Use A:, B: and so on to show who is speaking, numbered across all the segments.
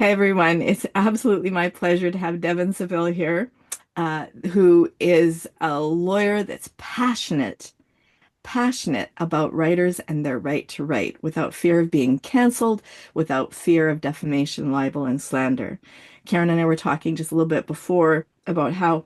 A: Hi, everyone. It's absolutely my pleasure to have Devon Sivill here, who is a lawyer that's passionate about writers and their right to write without fear of being canceled, without fear of defamation, libel, and slander. Karen and I were talking just a little bit before about how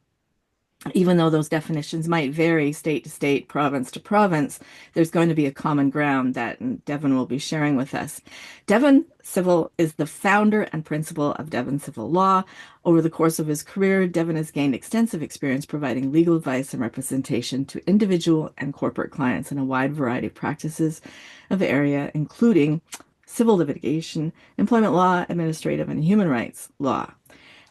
A: even though those definitions might vary state to state, province to province, there's going to be a common ground that Devon will be sharing with us. Devon Sivill is the founder and principal of Devon Sivill Law. Over the course of his career, Devon has gained extensive experience providing legal advice and representation to individual and corporate clients in a wide variety of practices of area, including civil litigation, employment law, administrative, and human rights law.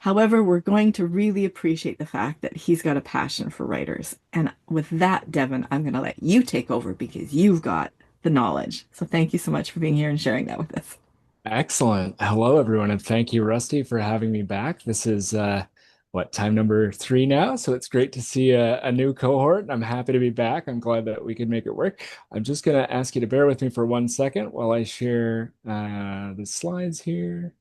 A: However, we're going to really appreciate the fact that he's got a passion for writers. And with that, Devon, I'm going to let you take over because you've got the knowledge. So thank you so much for being here and sharing that with us.
B: Excellent. Hello, everyone, and thank you, Rusty, for having me back. This is time number three now, so it's great to see a new cohort, and I'm happy to be back. I'm glad that we could make it work. I'm just going to ask you to bear with me for 1 second while I share the slides here.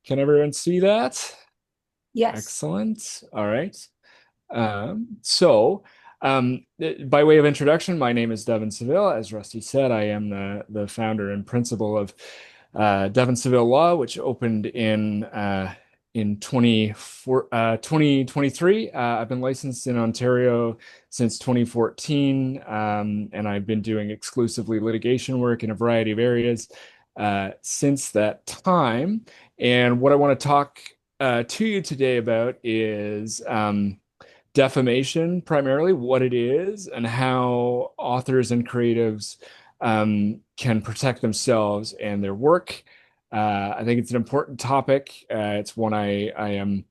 B: Can everyone see that?
C: Yes.
B: Excellent. All right. By way of introduction, my name is Devon Sivill. As Rusty said, I am the founder and principal of Devon Sivill Law, which opened in 2023. I've been licensed in Ontario since 2014, and I've been doing exclusively litigation work in a variety of areas since that time. And what I want to talk to you today about is defamation, primarily what it is and how authors and creatives can protect themselves and their work. I think it's an important topic. It's one I am,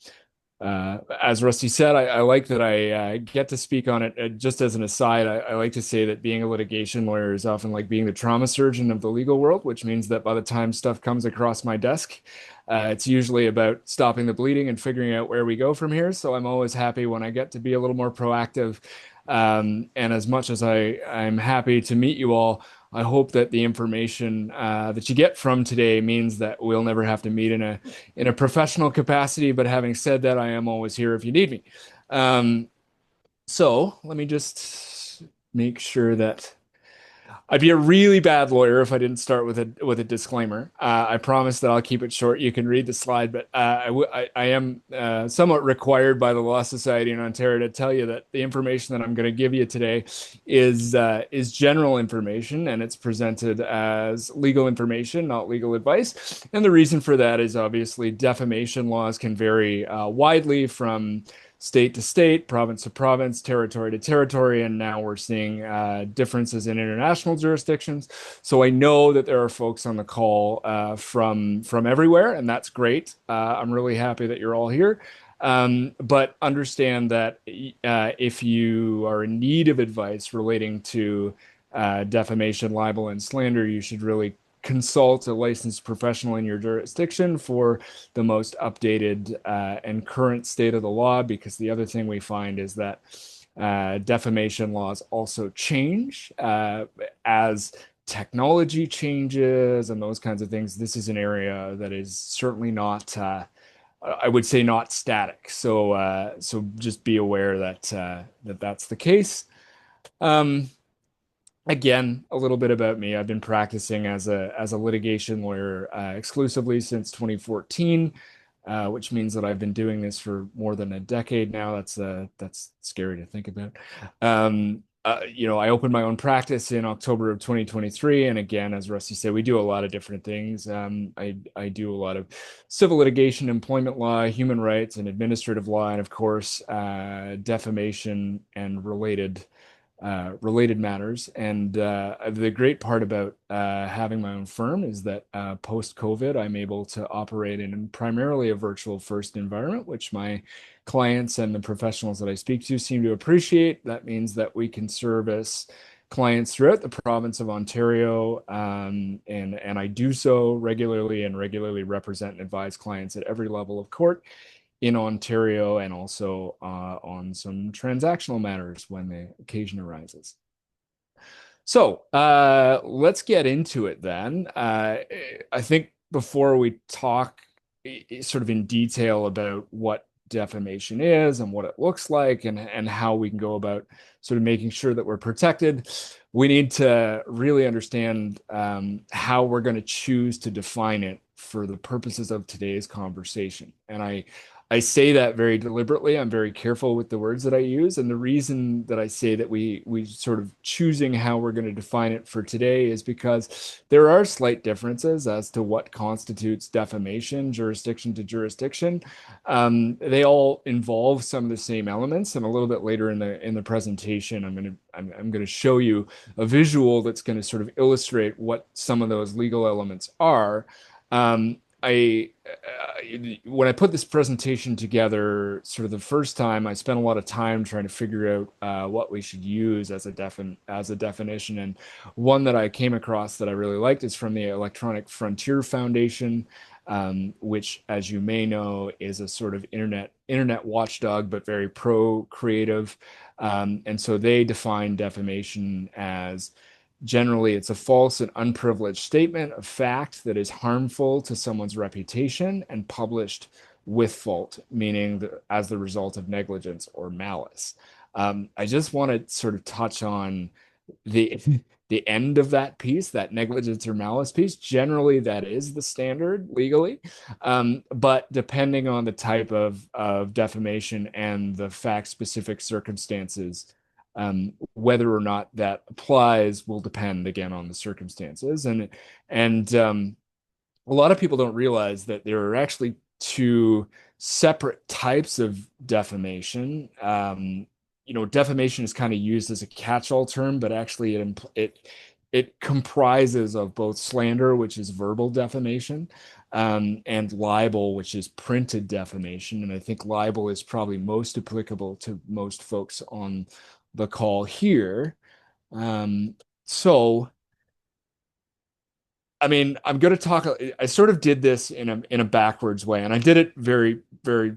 B: as Rusty said, I like that I get to speak on it. Just as an aside, I like to say that being a litigation lawyer is often like being the trauma surgeon of the legal world, which means that by the time stuff comes across my desk, it's usually about stopping the bleeding and figuring out where we go from here. So I'm always happy when I get to be a little more proactive. And as much as I'm happy to meet you all, I hope that the information that you get from today means that we'll never have to meet in a professional capacity. But having said that, I am always here if you need me. So let me just make sure that I'd be a really bad lawyer if I didn't start with a disclaimer. I promise that I'll keep it short. You can read the slide, but I am somewhat required by the Law Society in Ontario to tell you that the information that I'm going to give you today is general information, and it's presented as legal information, not legal advice. And the reason for that is obviously defamation laws can vary widely from state to state, province to province, territory to territory, and now we're seeing differences in international jurisdictions. So I know that there are folks on the call from everywhere, and that's great. I'm really happy that you're all here. But understand that if you are in need of advice relating to defamation, libel, and slander, you should really consult a licensed professional in your jurisdiction for the most updated and current state of the law, because the other thing we find is that defamation laws also change as technology changes and those kinds of things. This is an area that is certainly not, I would say, not static. So just be aware that that's the case. Um, Again, a little bit about me. I've been practicing as a litigation lawyer exclusively since 2014, which means that I've been doing this for more than a decade now. That's scary to think about. I opened my own practice in October of 2023, and again, as Rusty said, we do a lot of different things. I do a lot of civil litigation, employment law, human rights, and administrative law, and of course, defamation and related matters. And the great part about having my own firm is that post-COVID, I'm able to operate in primarily a virtual first environment, which my clients and the professionals that I speak to seem to appreciate. That means that we can service clients throughout the province of Ontario, and I do so regularly and regularly represent and advise clients at every level of court in Ontario, and also on some transactional matters when the occasion arises. Let's get into it then. I think before we talk sort of in detail about what defamation is and what it looks like and how we can go about sort of making sure that we're protected, we need to really understand how we're going to choose to define it for the purposes of today's conversation. I say that very deliberately. I'm very careful with the words that I use. And the reason that I say that we sort of choosing how we're going to define it for today is because there are slight differences as to what constitutes defamation, jurisdiction to jurisdiction. They all involve some of the same elements. And a little bit later in the presentation, I'm going to show you a visual that's going to sort of illustrate what some of those legal elements are. When I put this presentation together, sort of the first time, I spent a lot of time trying to figure out what we should use as a definition. And one that I came across that I really liked is from the Electronic Frontier Foundation, which, as you may know, is a sort of internet watchdog, but very pro-creative. And so they define defamation as generally, it's a false and unprivileged statement of fact that is harmful to someone's reputation and published with fault, meaning as the result of negligence or malice. I just want to sort of touch on the the end of that piece, that negligence or malice piece. Generally, that is the standard legally, but depending on the type of defamation and the fact-specific circumstances, whether or not that applies will depend again on the circumstances. And a lot of people don't realize that there are actually two separate types of defamation. Defamation is kind of used as a catch-all term, but actually it comprises of both slander, which is verbal defamation, and libel, which is printed defamation. And I think libel is probably most applicable to most folks on the call here. Um, so I mean, I'm going to talk. I sort of did this in a backwards way, and I did it very, very.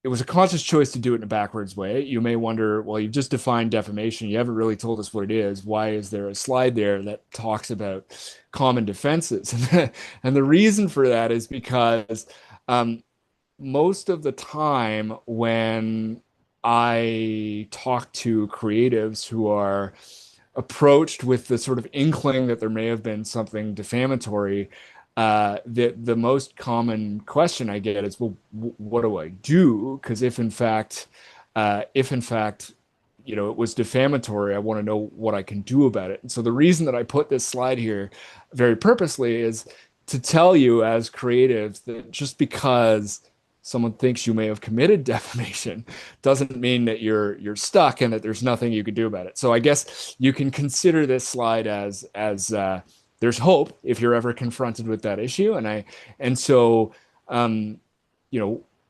B: It was a conscious choice to do it in a backwards way. You may wonder, well, you've just defined defamation. You haven't really told us what it is. Why is there a slide there that talks about common defenses? And the reason for that is because um, most of the time when I talk to creatives who are approached with the sort of inkling that there may have been something defamatory, the most common question I get is, well, what do I do? Because if in fact, it was defamatory, I want to know what I can do about it. And so the reason that I put this slide here very purposely is to tell you as creatives that just because someone thinks you may have committed defamation doesn't mean that you're stuck and that there's nothing you can do about it. So I guess you can consider this slide as there's hope if you're ever confronted with that issue. And so um,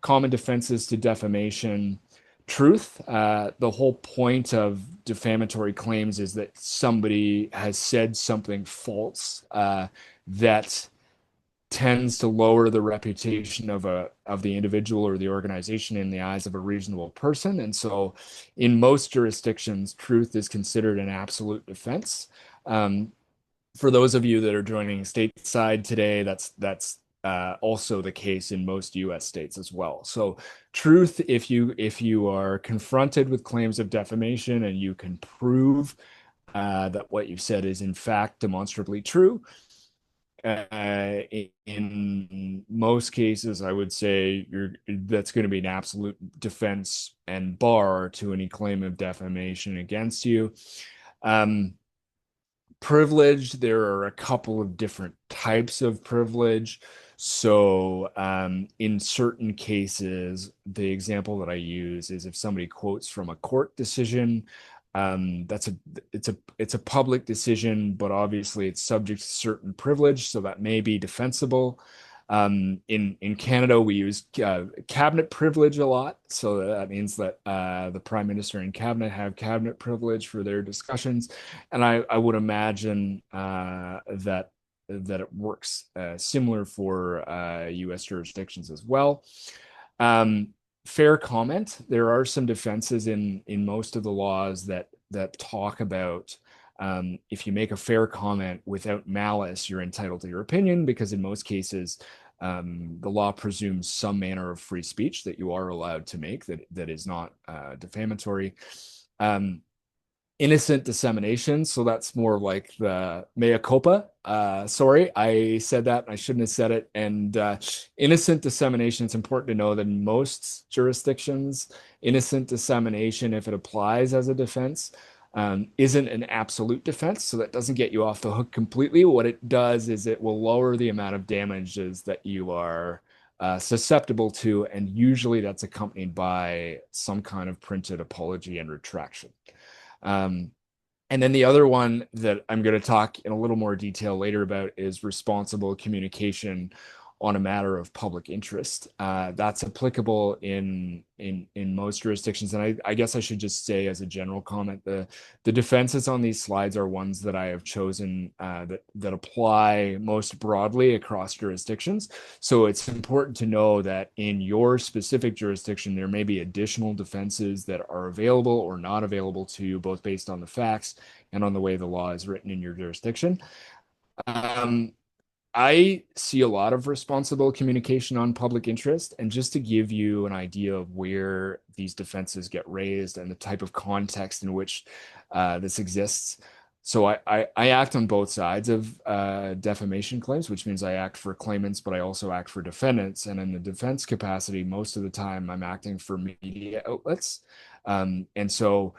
B: common defenses to defamation: truth. The whole point of defamatory claims is that somebody has said something false that tends to lower the reputation of the individual or the organization in the eyes of a reasonable person. And so in most jurisdictions, truth is considered an absolute defense. For those of you that are joining stateside today, that's also the case in most US states as well. So truth, if you are confronted with claims of defamation and you can prove that what you've said is in fact demonstrably true, in most cases, I would say that's going to be an absolute defense and bar to any claim of defamation against you. Um, Privilege, there are a couple of different types of privilege. So, in certain cases, the example that I use is if somebody quotes from a court decision, that's it's a public decision, but obviously it's subject to certain privilege, so that may be defensible. In Canada, we use cabinet privilege a lot, so that means that the prime minister and cabinet have cabinet privilege for their discussions, and I would imagine that it works similar for U.S. jurisdictions as well. Um, Fair comment. There are some defenses in most of the laws that talk about If you make a fair comment without malice, you're entitled to your opinion because in most cases, the law presumes some manner of free speech that you are allowed to make that is not defamatory. Um, Innocent dissemination. So that's more like the mea culpa. Sorry, I said that. I shouldn't have said it. And innocent dissemination, it's important to know that in most jurisdictions, innocent dissemination, if it applies as a defense, isn't an absolute defense. So that doesn't get you off the hook completely. What it does is it will lower the amount of damages that you are susceptible to. And usually that's accompanied by some kind of printed apology and retraction. Um, and then the other one that I'm going to talk in a little more detail later about is responsible communication on a matter of public interest. That's applicable in most jurisdictions. And I guess I should just say as a general comment, the defenses on these slides are ones that I have chosen that apply most broadly across jurisdictions. So it's important to know that in your specific jurisdiction, there may be additional defenses that are available or not available to you, both based on the facts and on the way the law is written in your jurisdiction. Um, I see a lot of responsible communication on public interest. And just to give you an idea of where these defenses get raised and the type of context in which this exists. So I act on both sides of defamation claims, which means I act for claimants, but I also act for defendants. And in the defense capacity, most of the time I'm acting for media outlets. And so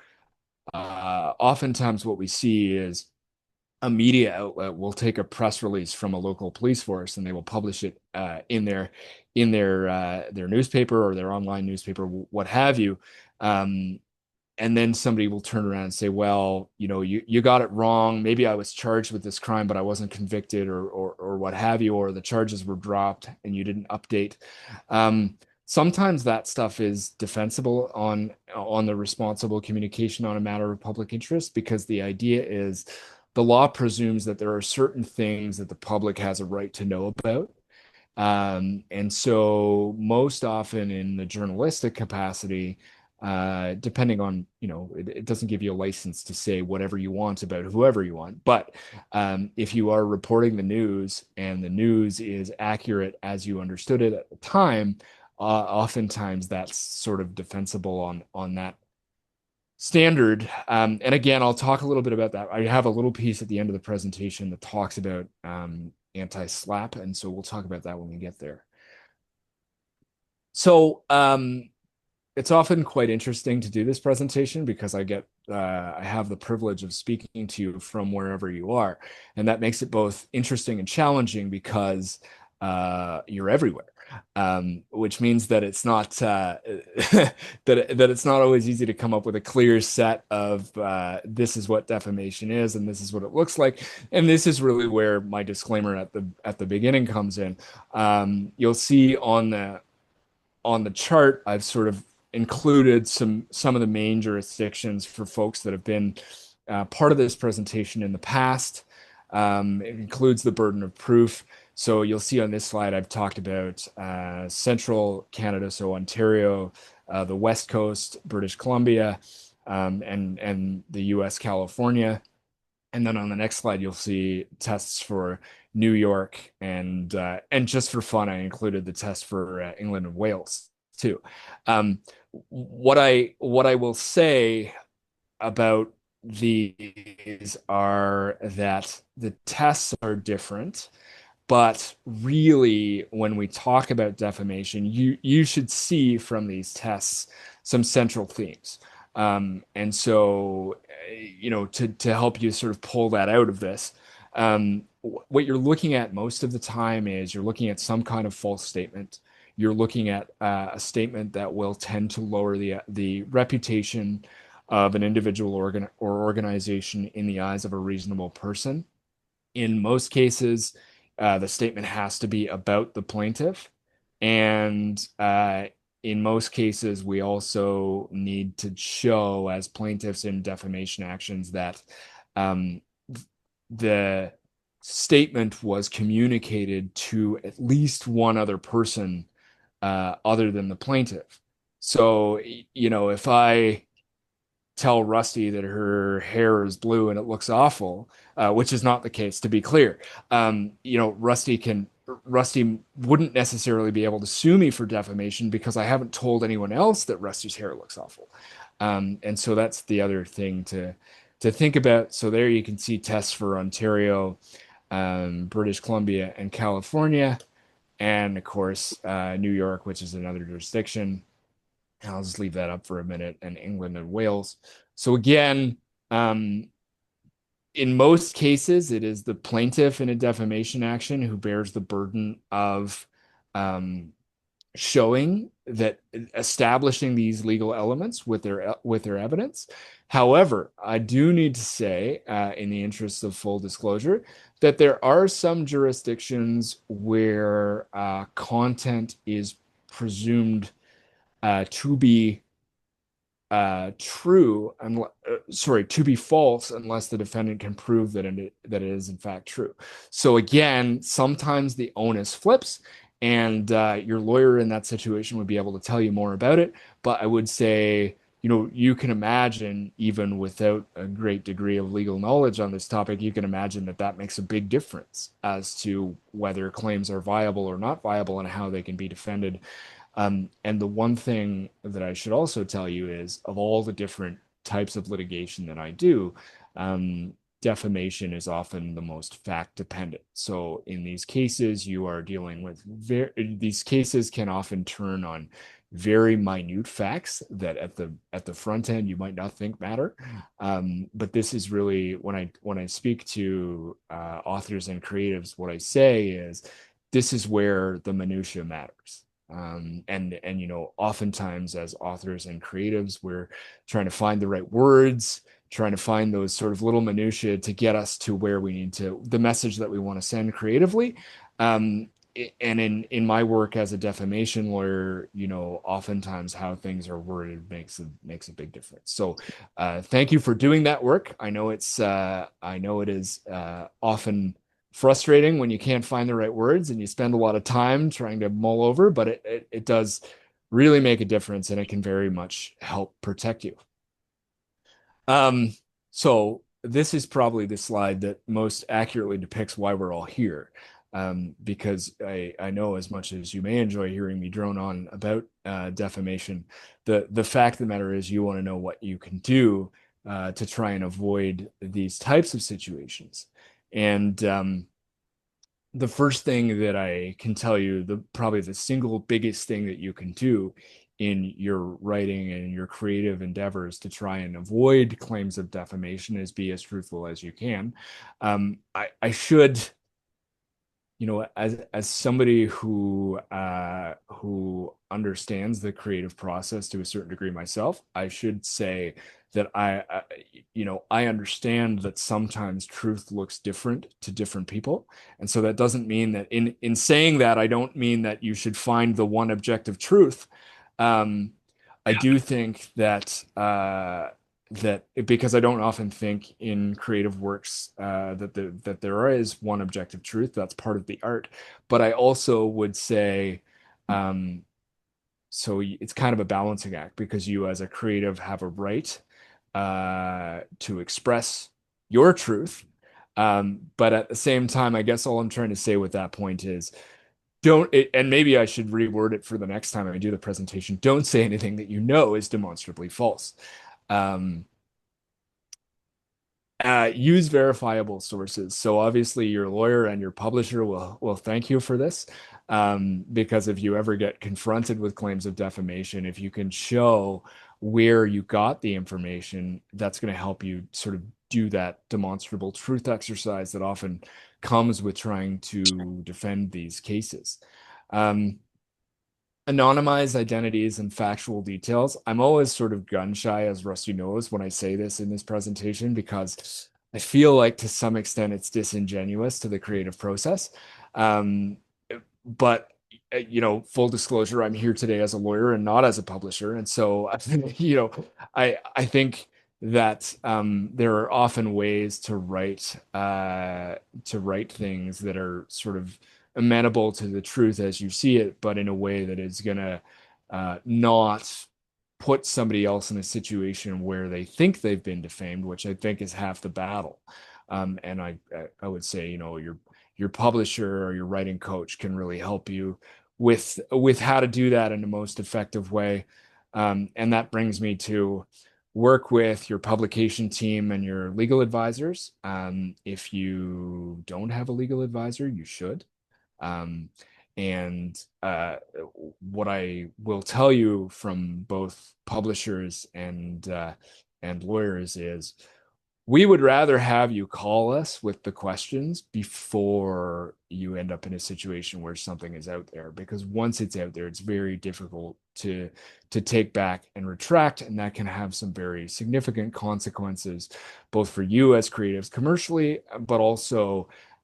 B: oftentimes what we see is a media outlet will take a press release from a local police force and they will publish it in their newspaper or their online newspaper, what have you. Um, and then somebody will turn around and say, well, you got it wrong. Maybe I was charged with this crime, but I wasn't convicted or what have you, or the charges were dropped and you didn't update. Sometimes that stuff is defensible on the responsible communication on a matter of public interest, because the idea is the law presumes that there are certain things that the public has a right to know about. And so most often in the journalistic capacity, depending on, it doesn't give you a license to say whatever you want about whoever you want. But if you are reporting the news and the news is accurate as you understood it at the time, oftentimes that's sort of defensible on that standard. And again, I'll talk a little bit about that. I have a little piece at the end of the presentation that talks about anti-slap, and so we'll talk about that when we get there. So it's often quite interesting to do this presentation because I have the privilege of speaking to you from wherever you are, and that makes it both interesting and challenging because you're everywhere. Which means that it's not that it's not always easy to come up with a clear set of this is what defamation is and this is what it looks like, and this is really where my disclaimer at the beginning comes in. You'll see on the chart I've sort of included some of the main jurisdictions for folks that have been part of this presentation in the past. It includes the burden of proof. So you'll see on this slide, I've talked about central Canada, so Ontario, the West Coast, British Columbia, and the US, California. And then on the next slide, you'll see tests for New York, and just for fun, I included the test for England and Wales too. What I will say about these are that the tests are different. But really, when we talk about defamation, you should see from these tests some central themes. And so, to help you sort of pull that out of this, what you're looking at most of the time is you're looking at some kind of false statement. You're looking at a statement that will tend to lower the reputation of an individual or organization in the eyes of a reasonable person. In most cases, the statement has to be about the plaintiff. And in most cases, we also need to show as plaintiffs in defamation actions that um, the statement was communicated to at least one other person other than the plaintiff. So, if I tell Rusty that her hair is blue and it looks awful, which is not the case, to be clear. Rusty wouldn't necessarily be able to sue me for defamation because I haven't told anyone else that Rusty's hair looks awful. And so that's the other thing to think about. So there you can see tests for Ontario, British Columbia, and California, and of course New York, which is another jurisdiction. And I'll just leave that up for a minute, and England and Wales. So again, um, in most cases, it is the plaintiff in a defamation action who bears the burden of um, showing that establishing these legal elements with their evidence. However, I do need to say, in the interest of full disclosure, that there are some jurisdictions where content is presumed to be true, to be false unless the defendant can prove that it is in fact true. So again, sometimes the onus flips, and your lawyer in that situation would be able to tell you more about it. But I would say, you can imagine, even without a great degree of legal knowledge on this topic, you can imagine that that makes a big difference as to whether claims are viable or not viable and how they can be defended. And the one thing that I should also tell you is, of all the different types of litigation that I do, defamation is often the most fact dependent. So in these cases, you are dealing with these cases can often turn on very minute facts that at the front end you might not think matter. But this is really, when I speak to authors and creatives, what I say is this is where the minutia matters. And oftentimes as authors and creatives, we're trying to find the right words, trying to find those sort of little minutiae to get us to where we need to, the message that we want to send creatively. Um, and in my work as a defamation lawyer, oftentimes how things are worded makes a big difference. So, thank you for doing that work. I know it is often frustrating when you can't find the right words and you spend a lot of time trying to mull over, but it does really make a difference, and it can very much help protect you. Um, so this is probably the slide that most accurately depicts why we're all here. Because I know, as much as you may enjoy hearing me drone on about defamation, the fact of the matter is you want to know what you can do to try and avoid these types of situations. And the first thing that I can tell you, probably the single biggest thing that you can do in your writing and your creative endeavors to try and avoid claims of defamation is be as truthful as you can. I should, as somebody who understands the creative process to a certain degree myself, I should say that I understand that sometimes truth looks different to different people. And so that doesn't mean that, in saying that, I don't mean that you should find the one objective truth. Um, I do think that because I don't often think in creative works that there is one objective truth. That's part of the art. But I also would say, um, so it's kind of a balancing act, because you as a creative have a right to express your truth. But at the same time, I guess all I'm trying to say with that point is, and maybe I should reword it for the next time I do the presentation, don't say anything that you know is demonstrably false. Um, use verifiable sources. So obviously your lawyer and your publisher will thank you for this, because if you ever get confronted with claims of defamation, if you can show where you got the information, that's going to help you sort of do that demonstrable truth exercise that often comes with trying to defend these cases. Um, Anonymize identities and factual details. I'm always sort of gun shy, as Rusty knows, when I say this in this presentation, because I feel like to some extent it's disingenuous to the creative process. Um, but full disclosure, I'm here today as a lawyer and not as a publisher, and so I think that there are often ways to write things that are sort of amenable to the truth as you see it, but in a way that is gonna not put somebody else in a situation where they think they've been defamed, which I think is half the battle. And I would say, your publisher or your writing coach can really help you with how to do that in the most effective way. And that brings me to work with your publication team and your legal advisors. If you don't have a legal advisor, you should. Um, and what I will tell you from both publishers and lawyers is we would rather have you call us with the questions before you end up in a situation where something is out there, because once it's out there, it's very difficult to take back and retract, and that can have some very significant consequences, both for you as creatives commercially,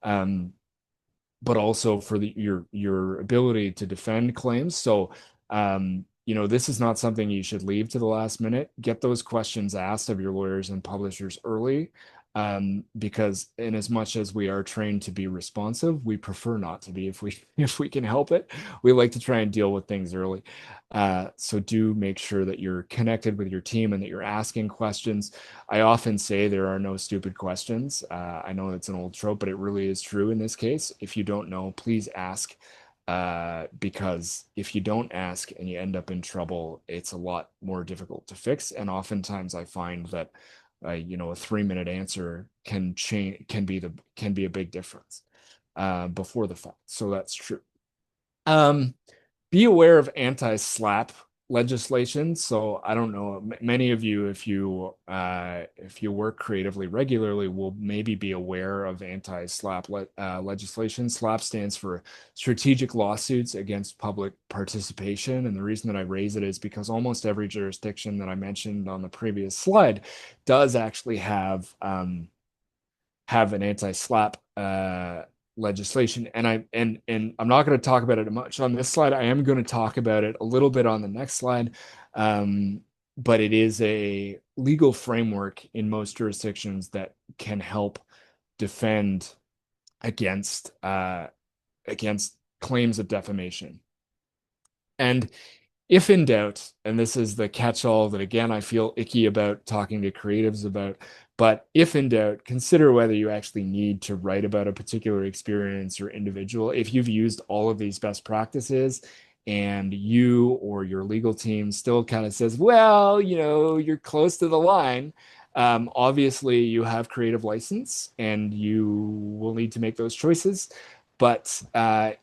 B: um, but also for your ability to defend claims. So, this is not something you should leave to the last minute. Get those questions asked of your lawyers and publishers early, because in as much as we are trained to be responsive, we prefer not to be if we if we can help it. We like to try and deal with things early. So do make sure that you're connected with your team and that you're asking questions. I often say there are no stupid questions. I know it's an old trope, but it really is true in this case. If you don't know, please ask. Because if you don't ask and you end up in trouble, it's a lot more difficult to fix. And oftentimes I find that, a 3-minute answer can be a big difference, before the fact. So that's true. Um, be aware of anti-slap legislation. So I don't know, many of you, if you work creatively regularly, will maybe be aware of anti-slap legislation. SLAP stands for strategic lawsuits against public participation. And the reason that I raise it is because almost every jurisdiction that I mentioned on the previous slide does actually have an anti-slap legislation, and I'm not going to talk about it much on this slide. I am going to talap about it a little bit on the next slide, but it is a legal framework in most jurisdictions that can help defend against against claims of defamation. And if in doubt, and this is the catch-all that again I feel icky about talking to creatives about, but if in doubt, consider whether you actually need to write about a particular experience or individual. If you've used all of these best practices and you or your legal team still kind of says, well, you're close to the line, obviously you have creative license and you will need to make those choices. But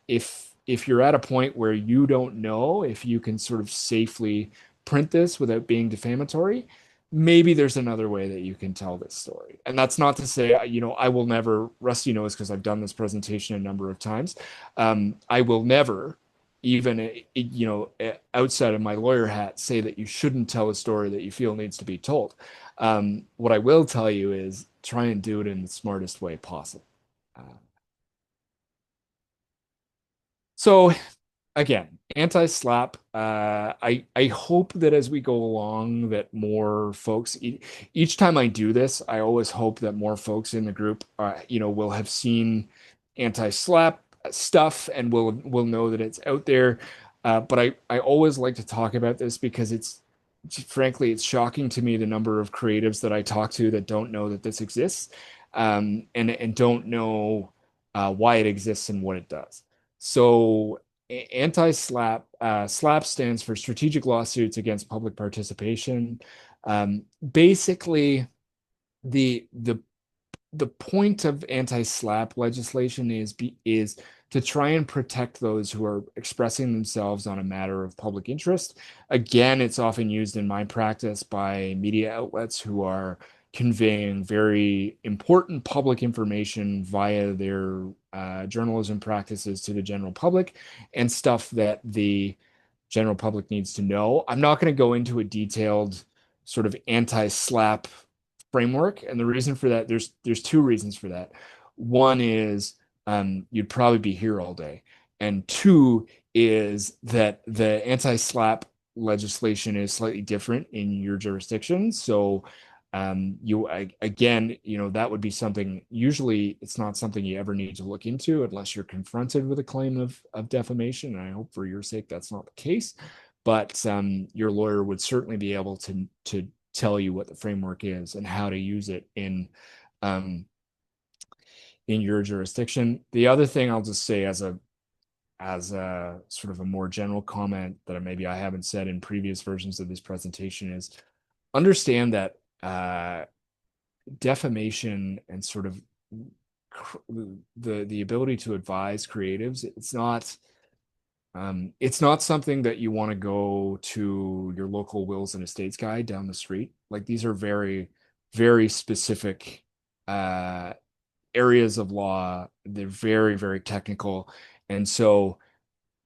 B: if you're at a point where you don't know if you can sort of safely print this without being defamatory, maybe there's another way that you can tell this story. And that's not to say, I will never, Rusty knows because I've done this presentation a number of times. I will never, even, outside of my lawyer hat, say that you shouldn't tell a story that you feel needs to be told. What I will tell you is try and do it in the smartest way possible. Uh, so again, anti-slap. I hope that as we go along, that more folks. Each time I do this, I always hope that more folks in the group, will have seen anti-slap stuff and will know that it's out there. But I always like to talk about this because frankly, it's shocking to me the number of creatives that I talk to that don't know that this exists, and don't know why it exists and what it does. So anti-slap, slap stands for strategic lawsuits against public participation. Basically, the the the point of anti-slap legislation is to try and protect those who are expressing themselves on a matter of public interest. Again, it's often used in my practice by media outlets who are conveying very important public information via their journalism practices to the general public, and stuff that the general public needs to know. I'm not going to go into a detailed sort of anti-slap framework, and the reason for that, there's two reasons for that. One is, you'd probably be here all day, and two is that the anti-slap legislation is slightly different in your jurisdiction. So again, that would be something, usually it's not something you ever need to look into unless you're confronted with a claim of defamation. And I hope for your sake that's not the case. but your lawyer would certainly be able to tell you what the framework is and how to use it um, in your jurisdiction. The other thing I'll just say as a sort of a more general comment that maybe I haven't said in previous versions of this presentation is understand that defamation and sort of the ability to advise creatives, it's not something that you want to go to your local wills and estates guy down the street. Like these are very, very specific uh, areas of law. They're very, very technical. And so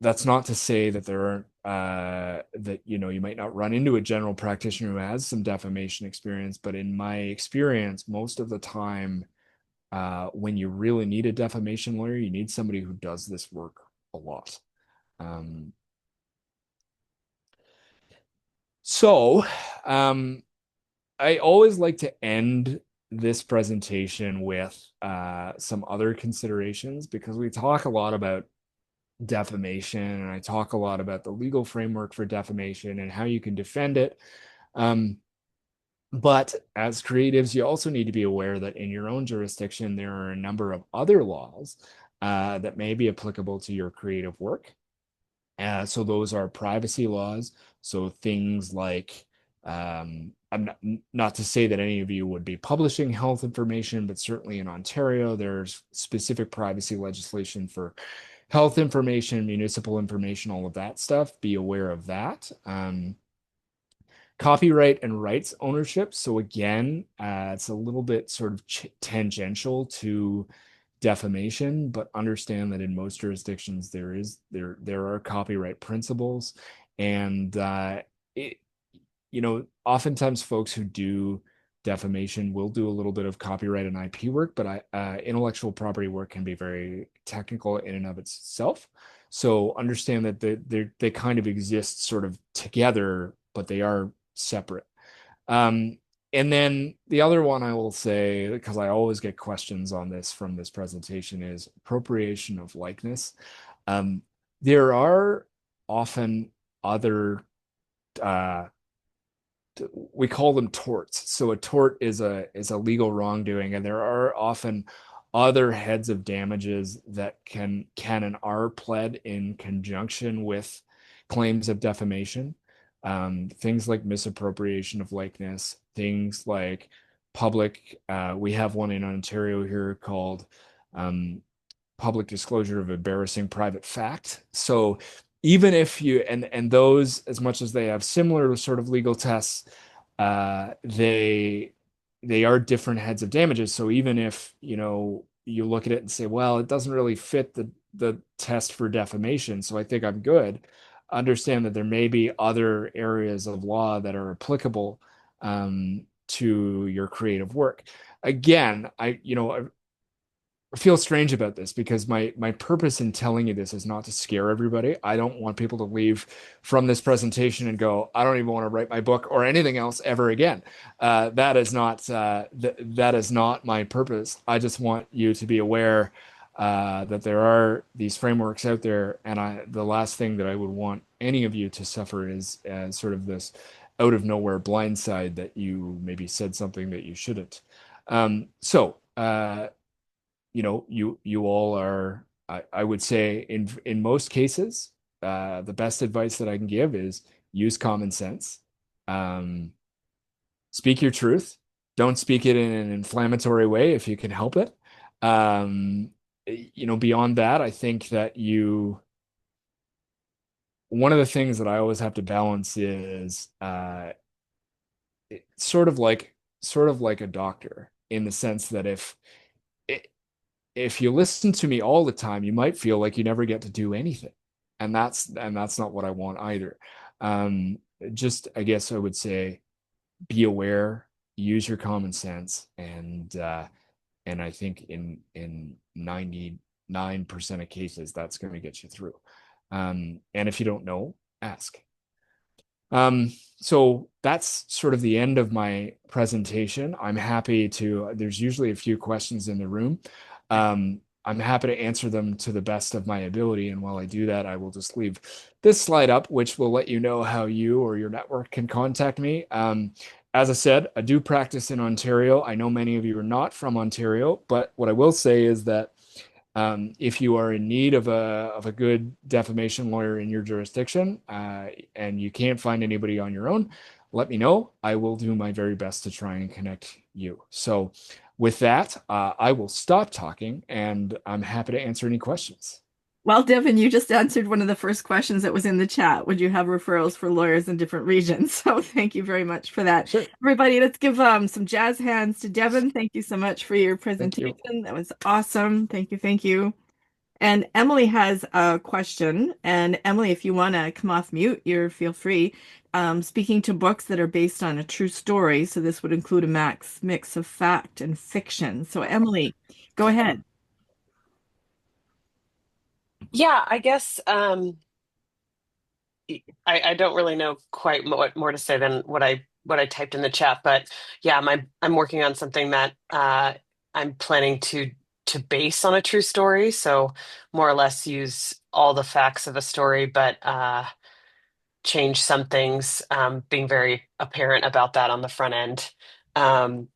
B: that's not to say that there aren't that you might not run into a general practitioner who has some defamation experience, but in my experience, most of the time, when you really need a defamation lawyer, you need somebody who does this work a lot. Um, so, um, I always like to end this presentation with some other considerations because we talk a lot about defamation and I talk a lot about the legal framework for defamation and how you can defend it. Um, but as creatives, you also need to be aware that in your own jurisdiction, there are a number of other laws that may be applicable to your creative work. So those are privacy laws. So things like, I'm not to say that any of you would be publishing health information, but certainly in Ontario, there's specific privacy legislation for health information, municipal information, all of that stuff. Be aware of that. Copyright and rights ownership. So again, it's a little bit sort of tangential to defamation, but understand that in most jurisdictions there are copyright principles, and it oftentimes folks who do defamation will do a little bit of copyright and IP work, but intellectual property work can be very technical in and of itself. So understand that they kind of exist sort of together, but they are separate. Um, and then the other one I will say, because I always get questions on this from this presentation, is appropriation of likeness. Um, there are often other, uh, we call them torts. So a tort is a legal wrongdoing, and there are often other heads of damages that can and are pled in conjunction with claims of defamation. Things like misappropriation of likeness, things like public. We have one in Ontario here called um, public disclosure of embarrassing private fact. So even if you and those, as much as they have similar sort of legal tests, they are different heads of damages. So even if you look at it and say, well, it doesn't really fit the test for defamation, so I think I'm good. Understand that there may be other areas of law that are applicable to your creative work. Again, I feel strange about this because my purpose in telling you this is not to scare everybody. I don't want people to leave from this presentation and go, I don't even want to write my book or anything else ever again. That is not my purpose. I just want you to be aware that there are these frameworks out there, and the last thing that I would want any of you to suffer is sort of this out of nowhere blindside that you maybe said something that you shouldn't. You all are, I would say in most cases, the best advice that I can give is use common sense. Um, Speak your truth. Don't speak it in an inflammatory way if you can help it. Um, Beyond that, I think that one of the things that I always have to balance is sort of like a doctor in the sense that if you listen to me all the time, you might feel like you never get to do anything. And that's not what I want either. Um, just I guess I would say be aware, use your common sense, and I think in 99% of cases that's going to get you through. And if you don't know, ask. So that's sort of the end of my presentation. I'm happy to, there's usually a few questions in the room. I'm happy to answer them to the best of my ability. And while I do that, I will just leave this slide up, which will let you know how you or your network can contact me. As I said, I do practice in Ontario. I know many of you are not from Ontario, but what I will say is that if you are in need of a good defamation lawyer in your jurisdiction, and you can't find anybody on your own, let me know. I will do my very best to try and connect you. So with that, I will stop talking and I'm happy to answer any questions.
A: Well, Devin, you just answered one of the first questions that was in the chat. Would you have referrals for lawyers in different regions? So thank you very much for that.
B: Sure.
A: Everybody, let's give some jazz hands to Devin. Thank you so much for your
B: Thank you.
A: presentation. That was awesome. Thank you. Thank you. And Emily has a question. And Emily, if you want to come off mute, you're feel free. Speaking to books that are based on a true story. So this would include a max mix of fact and fiction. So Emily, go ahead.
C: Yeah, I guess I don't really know quite what more to say than what I typed in the chat, but yeah, I'm working on something that I'm planning to base on a true story, so more or less use all the facts of a story, but change some things, being very apparent about that on the front end. Um,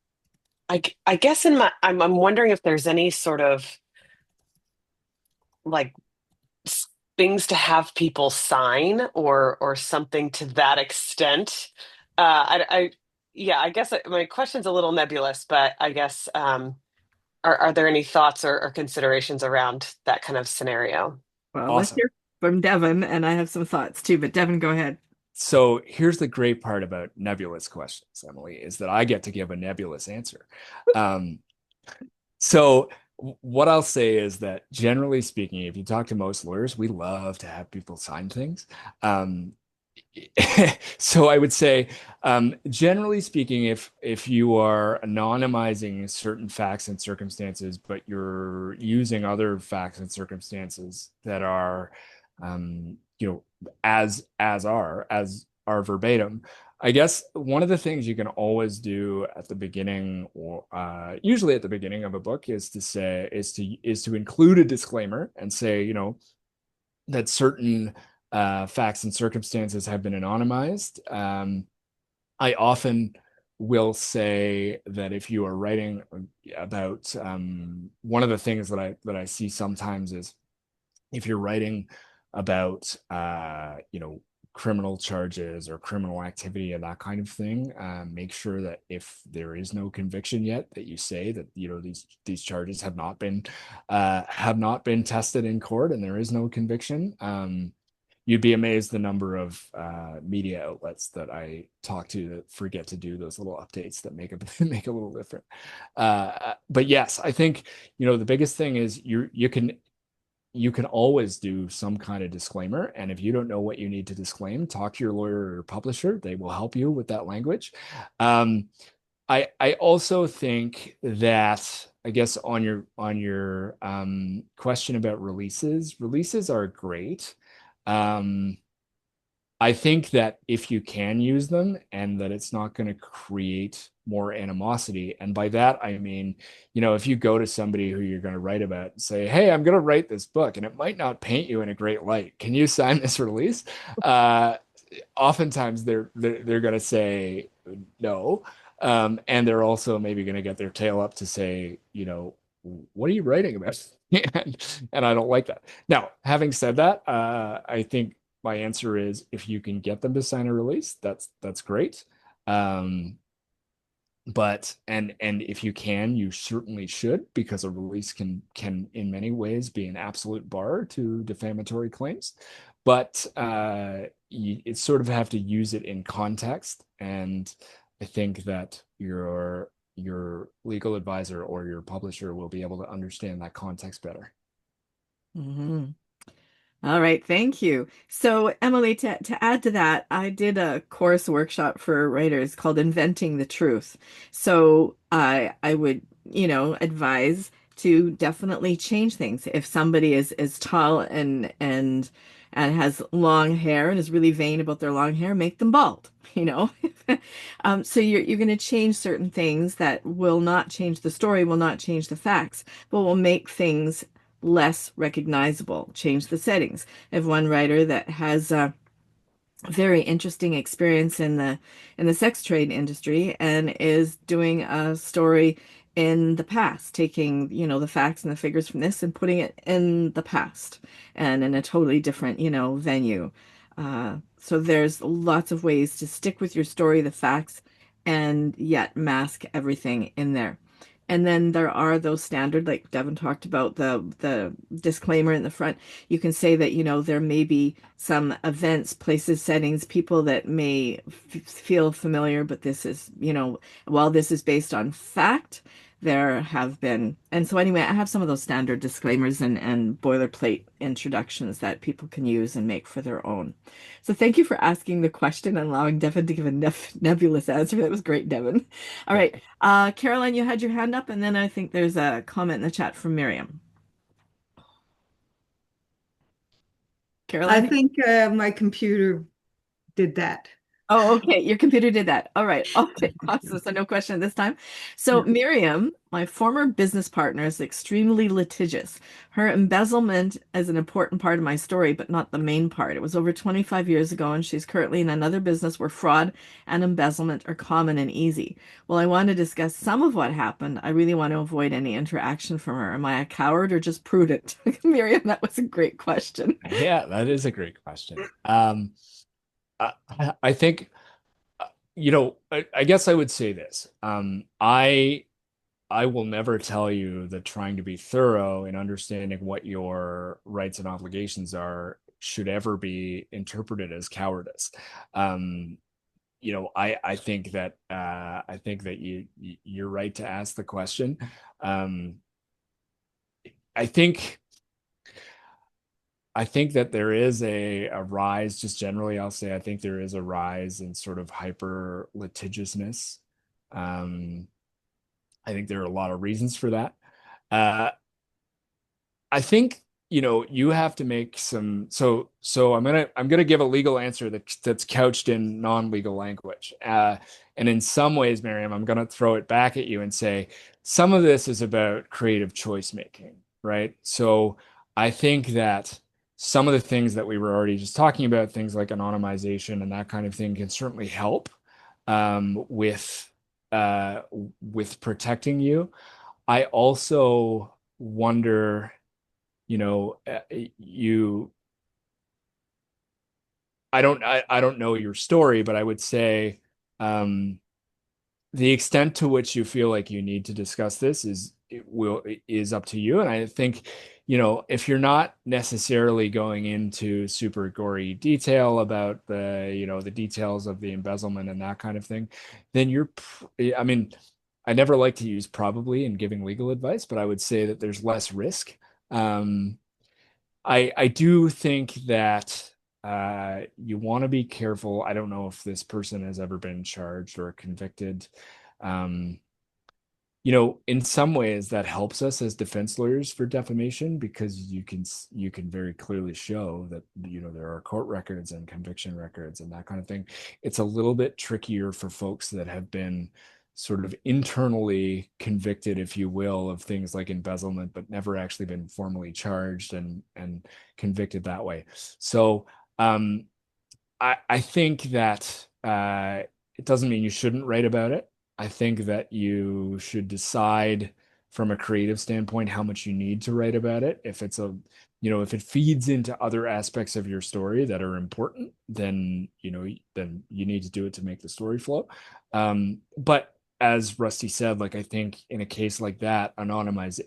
C: I guess I'm wondering if there's any sort of like things to have people sign or something to that extent. Yeah, I guess my question's a little nebulous, but I guess are there any thoughts or considerations around that kind of scenario?
A: Well, let's
B: Awesome.
A: hear from Devin, and I have some thoughts too. But Devin, go ahead.
B: So here's the great part about nebulous questions, Emily, is that I get to give a nebulous answer. Um, So what I'll say is that generally speaking, if you talk to most lawyers, we love to have people sign things. Um, so I would say, generally speaking, if you are anonymizing certain facts and circumstances, but you're using other facts and circumstances that are, as are verbatim, I guess one of the things you can always do at the beginning, or usually at the beginning of a book, is to include a disclaimer and say, that certain facts and circumstances have been anonymized. I often will say that if you are writing about one of the things that I see sometimes is if you're writing about criminal charges or criminal activity and that kind of thing, make sure that if there is no conviction yet, that you say that these charges have not been tested in court and there is no conviction. You'd be amazed the number of media outlets that I talk to that forget to do those little updates that make a make a little different. But yes, I think the biggest thing is you can always do some kind of disclaimer. And if you don't know what you need to disclaim, talk to your lawyer or publisher. They will help you with that language. Um, I also think that I guess on your question about releases are great. Um, I think that if you can use them and that it's not going to create more animosity, and by that I mean, if you go to somebody who you're going to write about and say, "Hey, I'm going to write this book," and it might not paint you in a great light, can you sign this release? Uh, Oftentimes they're going to say no, and they're also maybe going to get their tail up to say, what are you writing about? and I don't like that. Now, having said that, I think my answer is if you can get them to sign a release, that's great. Um, but if you can, you certainly should, because a release can in many ways be an absolute bar to defamatory claims. But you sort of have to use it in context, and I think that your legal advisor or your publisher will be able to understand that context better.
A: Mhm. All right, thank you. So, Emily, to add to that, I did a course workshop for writers called Inventing the Truth. So, I would, advise to definitely change things. If somebody is tall and has long hair and is really vain about their long hair, make them bald, you know. So you're going to change certain things that will not change the story, will not change the facts, but will make things less recognizable. Change the settings. I have one writer that has very interesting experience in the sex trade industry and is doing a story in the past, taking, the facts and the figures from this and putting it in the past and in a totally different, venue. So there's lots of ways to stick with your story, the facts, and yet mask everything in there. And then there are those standard, like Devon talked about, the disclaimer in the front. You can say that, there may be some events, places, settings, people that may feel familiar, but this is, while this is based on fact, there have been. And so anyway, I have some of those standard disclaimers and boilerplate introductions that people can use and make for their own. So thank you for asking the question and allowing Devon to give a nebulous answer. That was great, Devon. All right. Caroline, you had your hand up, and then I think there's a comment in the chat from Miriam.
D: I
A: Caroline?
D: think my computer did that.
A: Oh, okay. Your computer did that. All right. Okay. Awesome. So no question this time. So Miriam, my former business partner, is extremely litigious. Her embezzlement is an important part of my story, but not the main part. It was over 25 years ago, and she's currently in another business where fraud and embezzlement are common and easy. Well, I want to discuss some of what happened. I really want to avoid any interaction from her. Am I a coward or just prudent? Miriam, that was a great question.
B: Yeah, that is a great question. I think, I guess I would say this. I will never tell you that trying to be thorough in understanding what your rights and obligations are should ever be interpreted as cowardice. I think that you're right to ask the question. I think I think that there is a rise, just generally, I'll say, I think there is a rise in sort of hyper litigiousness. Um, I think there are a lot of reasons for that. Uh, I think, you have to make some, so I'm gonna give a legal answer that's couched in non-legal language. And in some ways, Miriam, I'm gonna throw it back at you and say some of this is about creative choice making, right? So I think that some of the things that we were already just talking about, things like anonymization and that kind of thing, can certainly help um, with with protecting you. I also wonder, you know, you I don't know your story, but I would say um, the extent to which you feel like you need to discuss this is up to you. And I think, if you're not necessarily going into super gory detail about the details of the embezzlement and that kind of thing, then I mean, I never like to use probably in giving legal advice, but I would say that there's less risk. Um, I do think that you want to be careful. I don't know if this person has ever been charged or convicted. Um, in some ways that helps us as defense lawyers for defamation, because you can very clearly show that there are court records and conviction records and that kind of thing. It's a little bit trickier for folks that have been sort of internally convicted, if you will, of things like embezzlement, but never actually been formally charged and convicted that way. So I think that it doesn't mean you shouldn't write about it. I think that you should decide from a creative standpoint how much you need to write about it. If it feeds into other aspects of your story that are important, then you need to do it to make the story flow. But as Rusty said, like, I think in a case like that,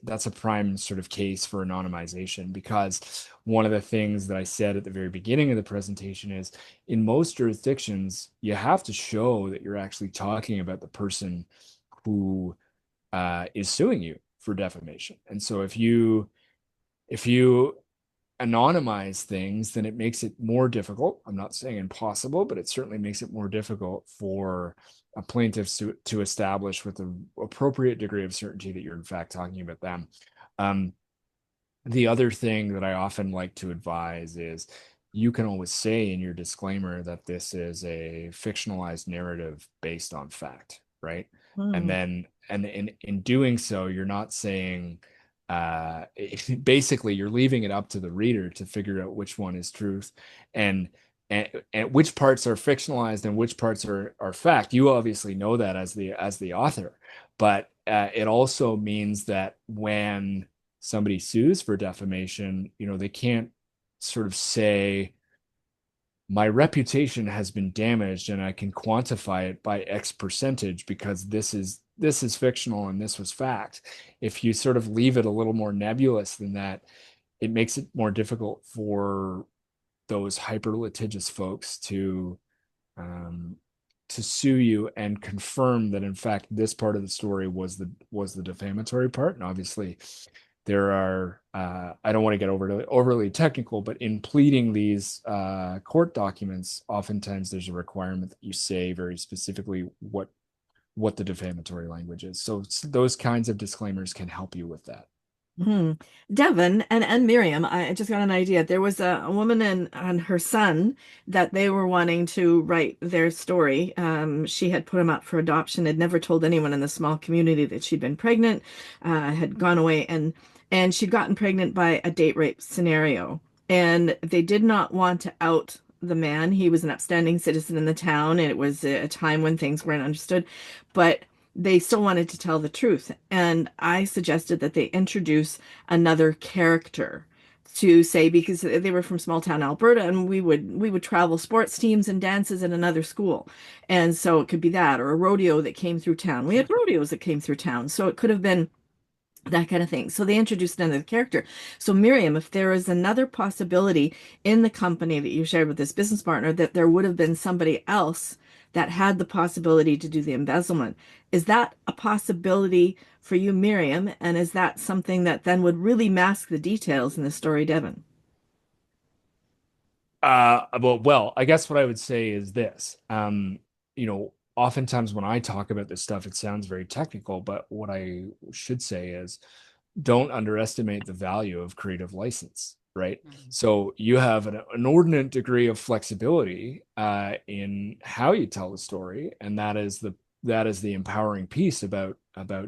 B: that's a prime sort of case for anonymization, because one of the things that I said at the very beginning of the presentation is, in most jurisdictions, you have to show that you're actually talking about the person who is suing you for defamation. And so if you anonymize things, then it makes it more difficult. I'm not saying impossible, but it certainly makes it more difficult for a plaintiff to establish with an appropriate degree of certainty that you're in fact talking about them. Um, the other thing that I often like to advise is, you can always say in your disclaimer that this is a fictionalized narrative based on fact, right? And
A: Hmm.
B: then, and in doing so, you're not saying basically you're leaving it up to the reader to figure out which one is truth and and which parts are fictionalized and which parts are fact. You obviously know that as the author, but it also means that when somebody sues for defamation, they can't sort of say my reputation has been damaged and I can quantify it by X percentage because this is fictional and this was fact. If you sort of leave it a little more nebulous than that, it makes it more difficult for those hyper litigious folks um, to sue you and confirm that in fact this part of the story was the defamatory part. And obviously there are I don't want to get overly technical, but in pleading these court documents, oftentimes there's a requirement that you say very specifically what the defamatory language is. So those kinds of disclaimers can help you with that.
A: Hmm. Devon and Miriam, I just got an idea. There was a woman and her son that they were wanting to write their story. She had put him up for adoption, had never told anyone in the small community that she'd been pregnant, had gone away and she'd gotten pregnant by a date rape scenario. And they did not want to out the man. He was an upstanding citizen in the town, and it was a time when things weren't understood. But they still wanted to tell the truth. And I suggested that they introduce another character to say, because they were from small town Alberta and we would travel sports teams and dances in another school. And so it could be that or a rodeo that came through town. We had rodeos that came through town. So it could have been that kind of thing. So they introduced another character. So Miriam, if there is another possibility in the company that you shared with this business partner that there would have been somebody else that had the possibility to do the embezzlement, is that a possibility for you, Miriam? And is that something that then would really mask the details in the story, Devon?
B: Well, I guess what I would say is this. Oftentimes when I talk about this stuff, it sounds very technical, but what I should say is don't underestimate the value of creative license, right?
E: Mhm.
B: So you have an inordinate degree of flexibility in how you tell the story, and that is the empowering piece about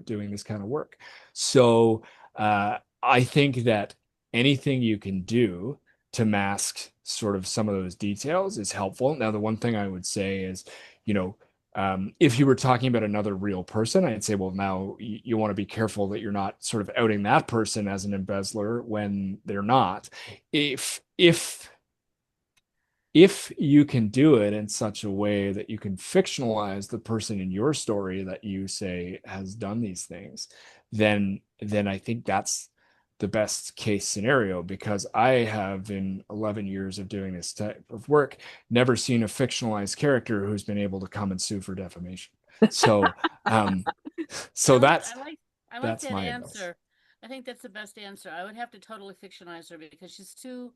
B: doing this kind of work. So I think that anything you can do to mask sort of some of those details is helpful. Now, the one thing I would say is, you know, if you were talking about another real person, I'd say, well, now you want to be careful that you're not sort of outing that person as an embezzler when they're not. If you can do it in such a way that you can fictionalize the person in your story that you say has done these things, then I think that's the best case scenario, because I have, in 11 years of doing this type of work, never seen a fictionalized character who's been able to come and sue for defamation. So um so
E: I like
B: that's
E: I like I like
B: that's
E: that
B: my advice.
E: answer. I think that's the best answer. I would have to totally fictionize her because she's too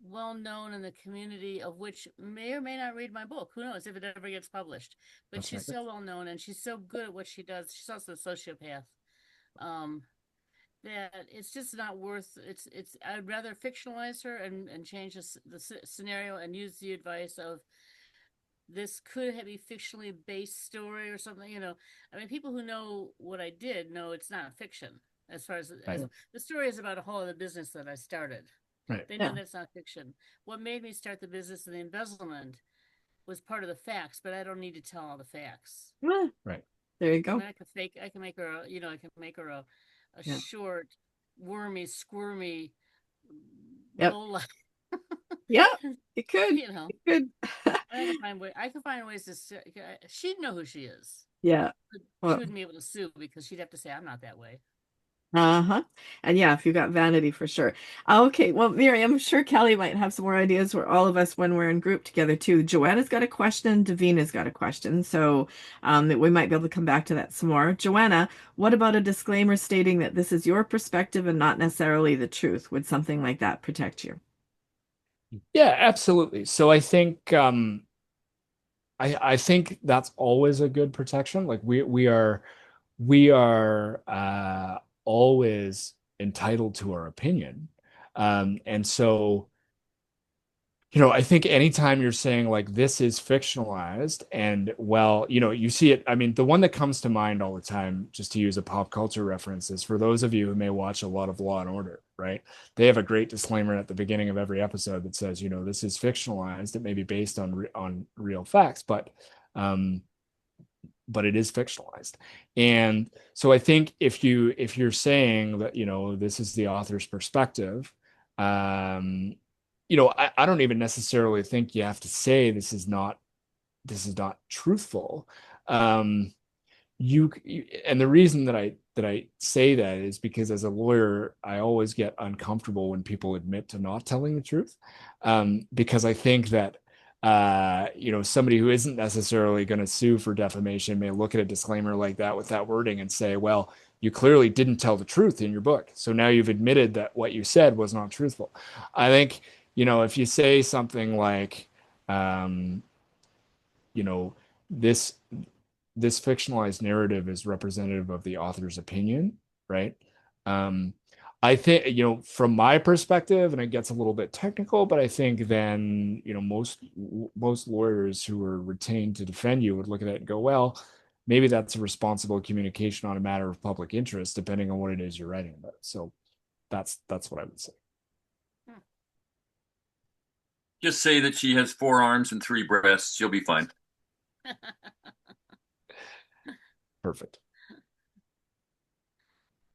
E: well known in the community, of which may or may not read my book. Who knows if it ever gets published? But
B: That's
E: she's
B: right.
E: so well known and she's so good at what she does. She's also a sociopath. Um, that it's just not worth it's I'd rather fictionalize her and change the scenario and use the advice of this could be fictionally based story or something. I mean, people who know what I did know it's not fiction. As far as
B: Right.
E: the story is about a whole other business that I started,
B: Right.
E: they know
A: Yeah.
E: that's not fiction. What made me start the business of the embezzlement was part of the facts, but I don't need to tell all the facts.
A: Well,
B: Right.
A: there you
E: I
A: go.
E: mean, I can make her, I can make her a
A: Yeah.
E: short, wormy, squirmy,
A: Yep.
E: low life.
A: Yep. You could.
E: You know,
A: You could.
E: I can find ways to. She'd know who she is.
A: Yeah.
E: But she
A: Well,
E: wouldn't be able to sue because she'd have to say, "I'm not that way."
A: uh-huh. And yeah, if you got vanity for sure. Okay, well, Mary, I'm sure Kelly might have some more ideas for all of us when we're in group together too. Joanna's got a question, Davina's got a question, so we might be able to come back to that some more. Joanna, what about a disclaimer stating that this is your perspective and not necessarily the truth? Would something like that protect you?
B: Yeah, absolutely. So I think that's always a good protection. Like we are always entitled to our opinion. And so I think anytime you're saying like this is fictionalized and well, you see it. I mean, the one that comes to mind all the time, just to use a pop culture reference, is for those of you who may watch a lot of Law and Order, right? They have a great disclaimer at the beginning of every episode that says, this is fictionalized. It may be based on real facts, um, but it is fictionalized. And so I think if you're saying that, this is the author's perspective, um, I don't even necessarily think you have to say this is not truthful. Um, and the reason that I say that is because as a lawyer, I always get uncomfortable when people admit to not telling the truth, because I think that somebody who isn't necessarily going to sue for defamation may look at a disclaimer like that with that wording and say, well, you clearly didn't tell the truth in your book, so now you've admitted that what you said was not truthful. I think if you say something like, um, you know this this fictionalized narrative is representative of the author's opinion, right? Um, I think, from my perspective, and it gets a little bit technical, but I think then, most lawyers who are retained to defend you would look at it and go, well, maybe that's a responsible communication on a matter of public interest, depending on what it is you're writing about. So that's what I would say.
F: Just say that she has 4 arms and 3 breasts. She'll be fine.
B: Perfect.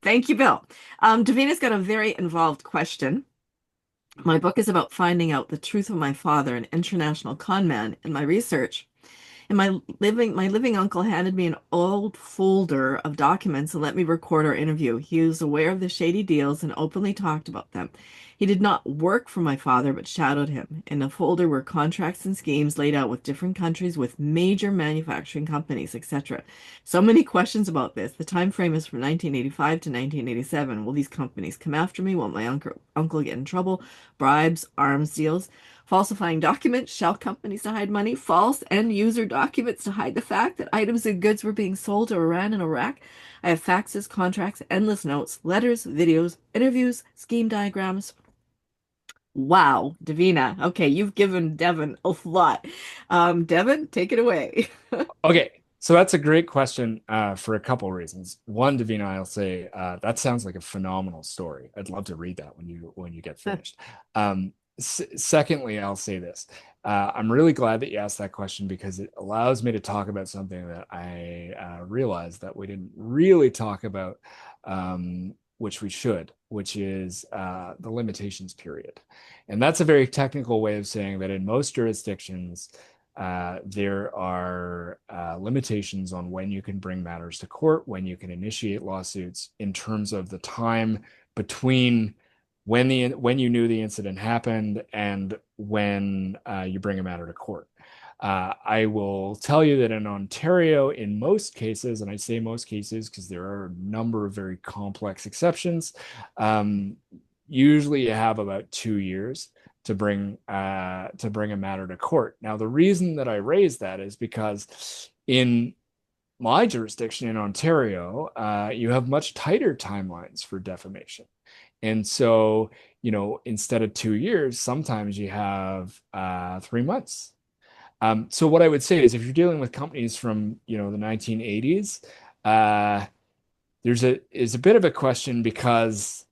A: Thank you, Bill. Davina's got a very involved question. My book is about finding out the truth of my father, an international con man. In my research, and my living uncle handed me an old folder of documents and let me record our interview. He was aware of the shady deals and openly talked about them. He did not work for my father, but shadowed him. In the folder were contracts and schemes laid out with different countries, with major manufacturing companies, etc. So many questions about this. The time frame is from 1985 to 1987. Will these companies come after me? Will my uncle get in trouble? Bribes, arms deals, falsifying documents, shell companies to hide money, false end user documents to hide the fact that items and goods were being sold to Iran and Iraq. I have faxes, contracts, endless notes, letters, videos, interviews, scheme diagrams. Wow, Davina. Okay, you've given Devon a lot. Devon, take it away.
B: Okay, so that's a great question for a couple of reasons. One, Davina, I'll say that sounds like a phenomenal story. I'd love to read that when you get finished. Secondly, I'll say this. I'm really glad that you asked that question because it allows me to talk about something that I realized that we didn't really talk about, which we should, which is the limitations period. And that's a very technical way of saying that in most jurisdictions, there are limitations on when you can bring matters to court, when you can initiate lawsuits in terms of the time between when you knew the incident happened and when you bring a matter to court. I will tell you that in Ontario, in most cases, and I say most cases because there are a number of very complex exceptions, usually you have about 2 years to bring a matter to court. Now, the reason that I raise that is because in my jurisdiction in Ontario, you have much tighter timelines for defamation. And so, instead of 2 years, sometimes you have 3 months. So what I would say is if you're dealing with companies from, the 1980s, there's a bit of a question because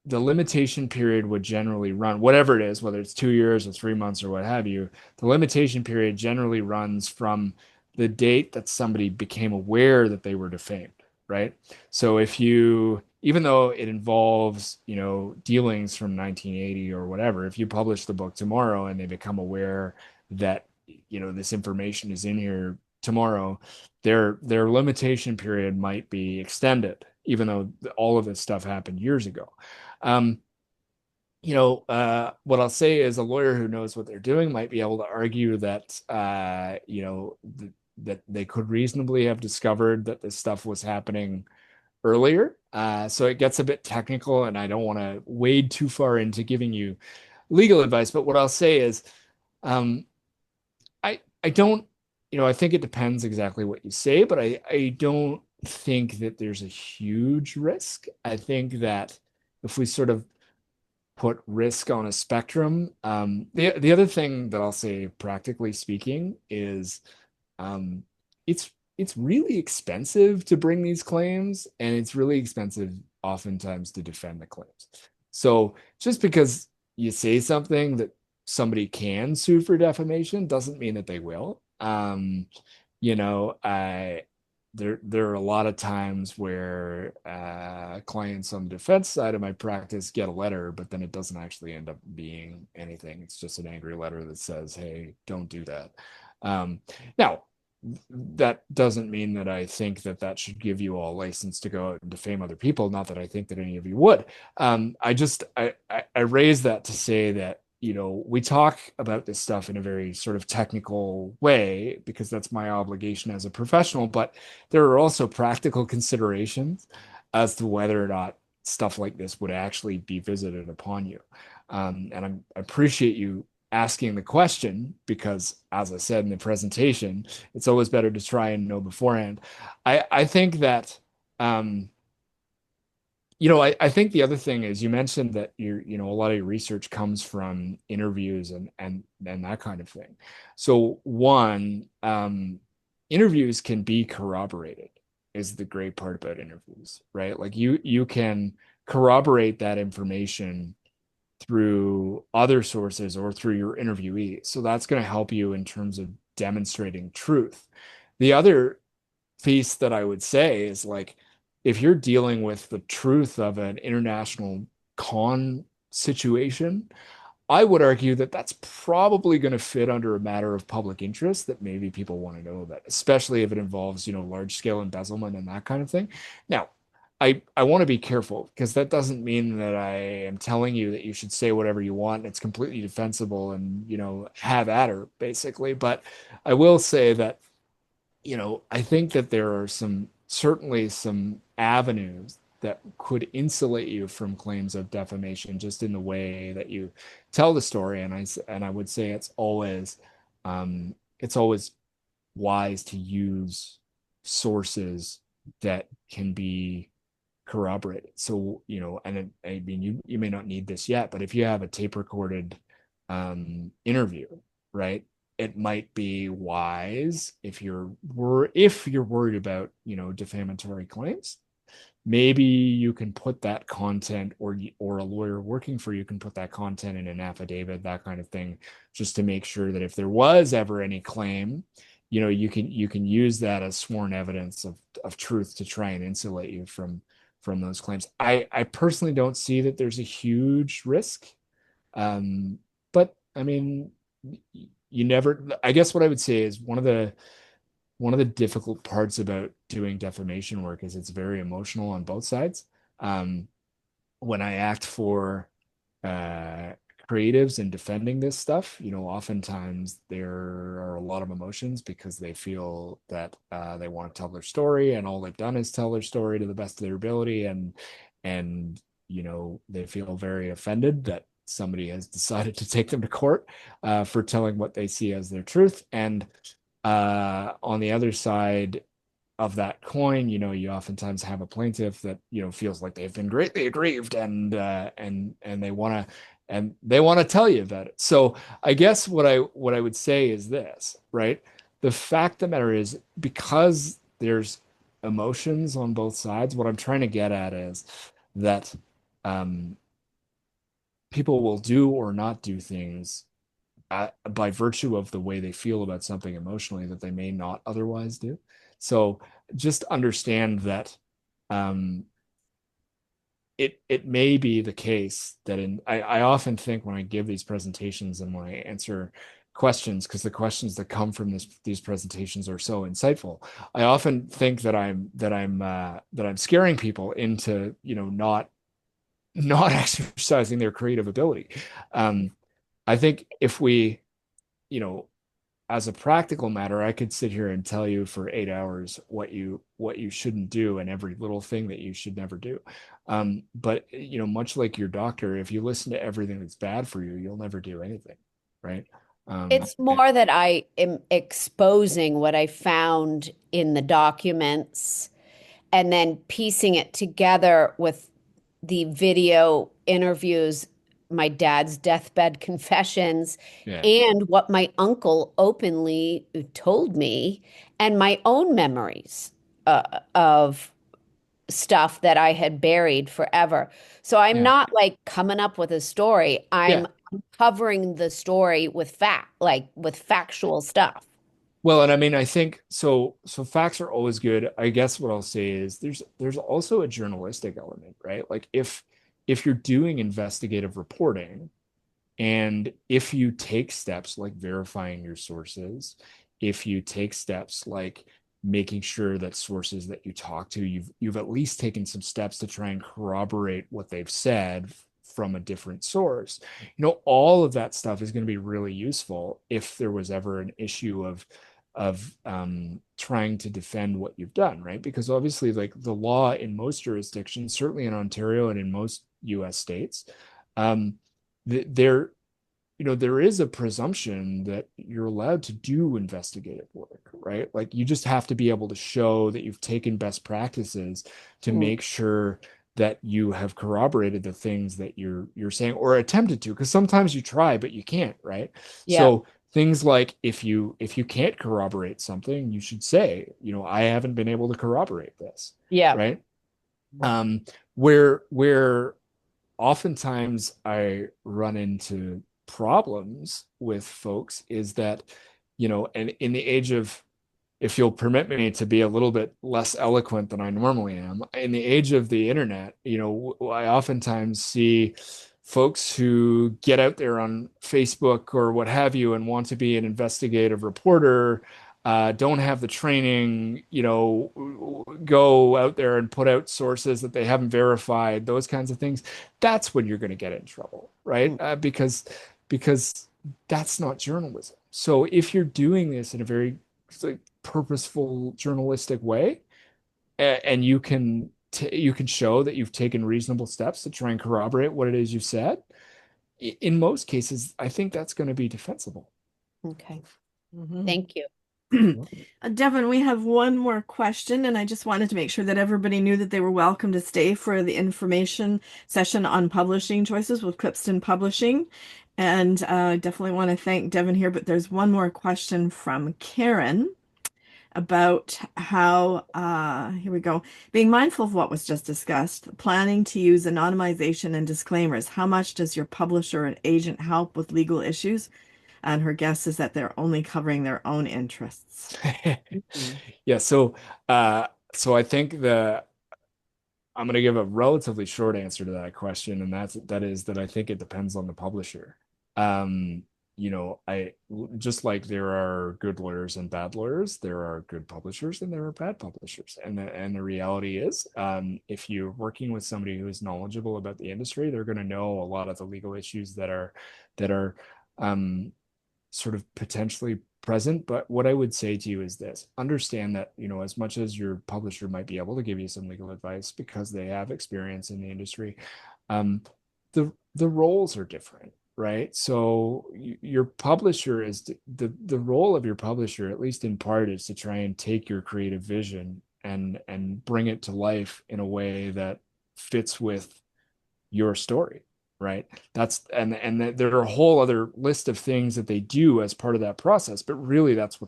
B: the limitation period would generally run, whatever it is, whether it's 2 years or 3 months or what have you, the limitation period generally runs from the date that somebody became aware that they were defamed, right? So even though it involves, dealings from 1980 or whatever, if you publish the book tomorrow and they become aware that, this information is in here tomorrow, their limitation period might be extended, even though all of this stuff happened years ago. What I'll say is a lawyer who knows what they're doing might be able to argue that, that they could reasonably have discovered that this stuff was happening earlier. So it gets a bit technical, and I don't want to wade too far into giving you legal advice. But what I'll say is, I don't, I think it depends exactly what you say, but I don't think that there's a huge risk. I think that if we sort of put risk on a spectrum. The other thing that I'll say, practically speaking, is um, it's it's really expensive to bring these claims, and it's really expensive oftentimes to defend the claims. So just because you say something that somebody can sue for defamation doesn't mean that they will. I there are a lot of times where clients on the defense side of my practice get a letter, but then it doesn't actually end up being anything. It's just an angry letter that says, "Hey, don't do that." Now, that doesn't mean that I think that that should give you all license to go out and defame other people. Not that I think that any of you would. I raise that to say that, we talk about this stuff in a very sort of technical way because that's my obligation as a professional, but there are also practical considerations as to whether or not stuff like this would actually be visited upon you. I appreciate you asking the question because, as I said in the presentation, it's always better to try and know beforehand. I think that I think the other thing is you mentioned that a lot of your research comes from interviews and that kind of thing. So one, interviews can be corroborated is the great part about interviews, right? Like you can corroborate that information through other sources or through your interviewee. So that's going to help you in terms of demonstrating truth. The other piece that I would say is, like, if you're dealing with the truth of an international con situation, I would argue that that's probably going to fit under a matter of public interest that maybe people want to know about, especially if it involves, large scale embezzlement and that kind of thing. Now, I want to be careful because that doesn't mean that I am telling you that you should say whatever you want and it's completely defensible and, have at her, basically. But I will say that, I think that there are certainly some avenues that could insulate you from claims of defamation just in the way that you tell the story. And I would say it's always wise to use sources that can be corroborated. So, I mean, you may not need this yet, but if you have a tape recorded interview, right? It might be wise if you're worried about, defamatory claims, maybe you can put that content, or a lawyer working for you can put that content in an affidavit, that kind of thing, just to make sure that if there was ever any claim, you can use that as sworn evidence of truth to try and insulate you from those claims. I personally don't see that there's a huge risk. But I mean, you never, I guess what I would say is one of the difficult parts about doing defamation work is it's very emotional on both sides. Um, when I act for uh, creatives in defending this stuff, oftentimes there are a lot of emotions because they feel that they want to tell their story, and all they've done is tell their story to the best of their ability, and they feel very offended that somebody has decided to take them to court for telling what they see as their truth. And on the other side of that coin, you oftentimes have a plaintiff that feels like they've been greatly aggrieved, and they want to tell you about it. So I guess what I would say is this, right? The fact of the matter is, because there's emotions on both sides, what I'm trying to get at is that um, people will do or not do things by virtue of the way they feel about something emotionally that they may not otherwise do. So just understand that um, it may be the case that I often think when I give these presentations and when I answer questions, because the questions that come from these presentations are so insightful, I often think that I'm scaring people into not exercising their creative ability. I think if we, you know, as a practical matter, I could sit here and tell you for 8 hours what you shouldn't do and every little thing that you should never do. But much like your doctor, if you listen to everything that's bad for you, you'll never do anything, right?
G: It's more that I am exposing what I found in the documents and then piecing it together with the video interviews my dad's deathbed confessions
B: Yeah.
G: and what my uncle openly told me and my own memories of stuff that I had buried forever. So I'm
B: Yeah.
G: not like coming up with a story.
B: Yeah.
G: I'm covering the story with with factual stuff.
B: Well, and I mean, I think so. So facts are always good. I guess what I'll say is there's also a journalistic element, right? Like if you're doing investigative reporting, and if you take steps like verifying your sources, if you take steps like making sure that sources that you talk to, you've at least taken some steps to try and corroborate what they've said from a different source. All of that stuff is going to be really useful if there was ever an issue of trying to defend what you've done, right? Because obviously, like the law in most jurisdictions, certainly in Ontario and in most U.S. states, um, there there is a presumption that you're allowed to do investigative work, right? Like you just have to be able to show that you've taken best practices to
G: Mm.
B: make sure that you have corroborated the things that you're saying or attempted to, because sometimes you try but you can't, right?
G: Yeah.
B: So things like if you can't corroborate something, you should say, I haven't been able to corroborate this,
G: Yeah.
B: right? Um, where oftentimes I run into problems with folks is that, and in the age of, if you'll permit me to be a little bit less eloquent than I normally am, in the age of the internet, I oftentimes see folks who get out there on Facebook or what have you and want to be an investigative reporter, don't have the training, go out there and put out sources that they haven't verified, those kinds of things. That's when you're going to get in trouble, right?
G: Mm.
B: Because that's not journalism. So if you're doing this in a very like, purposeful journalistic way, and you can show that you've taken reasonable steps to try and corroborate what it is you've said, in most cases, I think that's going to be defensible.
G: Okay.
A: Mhm.
G: Thank you.
A: Devon, we have one more question, and I just wanted to make sure that everybody knew that they were welcome to stay for the information session on publishing choices with Clipston Publishing. And definitely want to thank Devon here, but there's one more question from Karen about how, here we go, being mindful of what was just discussed, planning to use anonymization and disclaimers. How much does your publisher and agent help with legal issues? And her guess is that they're only covering their own interests.
B: Yeah, so I think I'm going to give a relatively short answer to that question, and that I think it depends on the publisher. Um, I just like there are good lawyers and bad lawyers, there are good publishers and there are bad publishers, and the reality is, if you're working with somebody who is knowledgeable about the industry, they're going to know a lot of the legal issues that are um, sort of potentially present. But what I would say to you is this: understand that, as much as your publisher might be able to give you some legal advice because they have experience in the industry, um, the roles are different, right? So your publisher is the role of your publisher, at least in part, is to try and take your creative vision and bring it to life in a way that fits with your story, right? And there are a whole other list of things that they do as part of that process, but really that's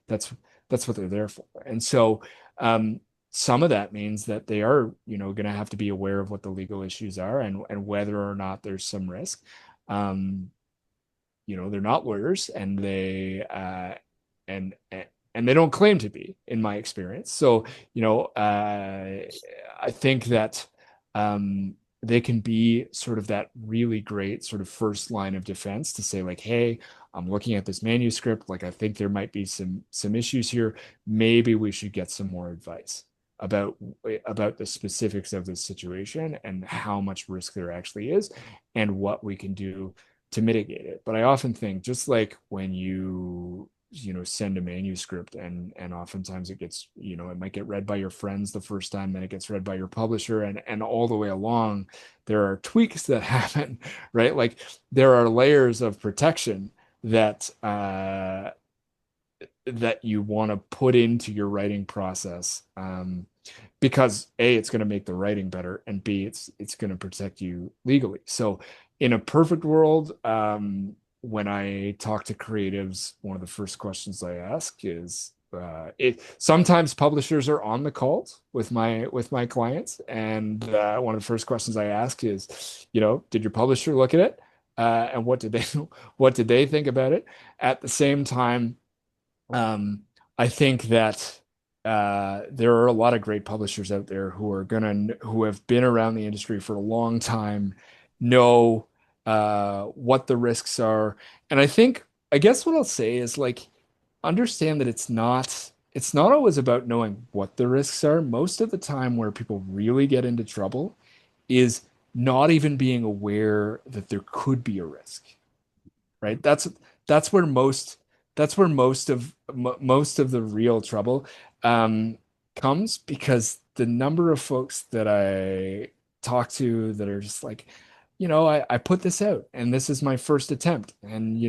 B: that's what they're there for. And so some of that means that they are, going to have to be aware of what the legal issues are and whether or not there's some risk. um they're not lawyers, and and they don't claim to be, in my experience. So, I think that they can be sort of that really great sort of first line of defense to say, like, hey, I'm looking at this manuscript, like I think there might be some issues here. Maybe we should get some more advice about about the specifics of this situation and how much risk there actually is and what we can do to mitigate it. But I often think, just like when send a manuscript, and oftentimes it gets, it might get read by your friends the first time, then it gets read by your publisher, and all the way along there are tweaks that happen, right? Like there are layers of protection that you want to put into your writing process, because A, it's going to make the writing better, and B, it's going to protect you legally. So in a perfect world, when I talk to creatives, one of the first questions I ask is, sometimes publishers are on the calls with my clients, and one of the first questions I ask is, did your publisher look at it? And what did they think about it? At the same time, I think that there are a lot of great publishers out there who have been around the industry for a long time, know what the risks are. And I guess what I'll say is, like, understand that it's not always about knowing what the risks are. Most of the time where people really get into trouble is not even being aware that there could be a risk, right? That's where most of the real trouble um, comes, because the number of folks that I talk to that are just like, I put this out and this is my first attempt, and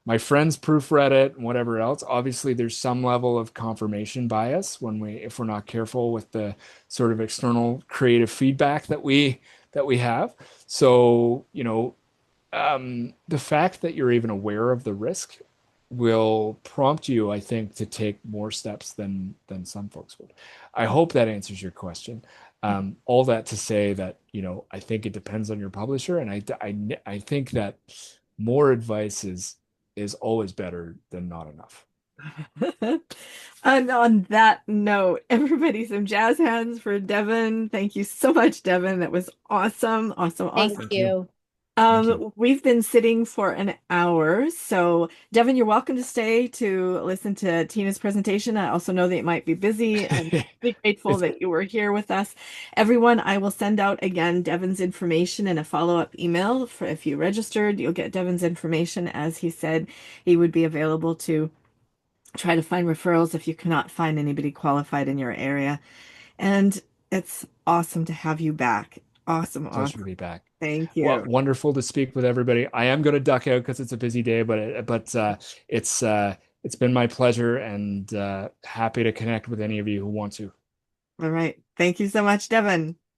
B: my friends proofread it and whatever else. Obviously, there's some level of confirmation bias if we're not careful with the sort of external creative feedback that we have. So, the fact that you're even aware of the risk will prompt you, I think, to take more steps than some folks would. I hope that answers your question. All that to say that, I think it depends on your publisher, and I think that more advice is always better than not enough.
A: And on that note, everybody, some jazz hands for Devon. Thank you so much, Devon. That was awesome, awesome, awesome.
G: Thank you.
B: Thank you.
A: We've been sitting for an hour. So, Devon, you're welcome to stay to listen to Tina's presentation. I also know that you might be busy, and really grateful that you were here with us. Everyone, I will send out again Devon's information in a follow-up email. For if you registered, you'll get Devon's information. As he said, he would be available to try to find referrals if you cannot find anybody qualified in your area. And it's awesome to have you back. Awesome,
B: Pleasure
A: awesome.
B: to be back.
A: Thank
B: Well,
A: you.
B: wonderful to speak with everybody. I am going to duck out because it's a busy day, it's been my pleasure, and happy to connect with any of you who want to.
A: All right. Thank you so much, Devon.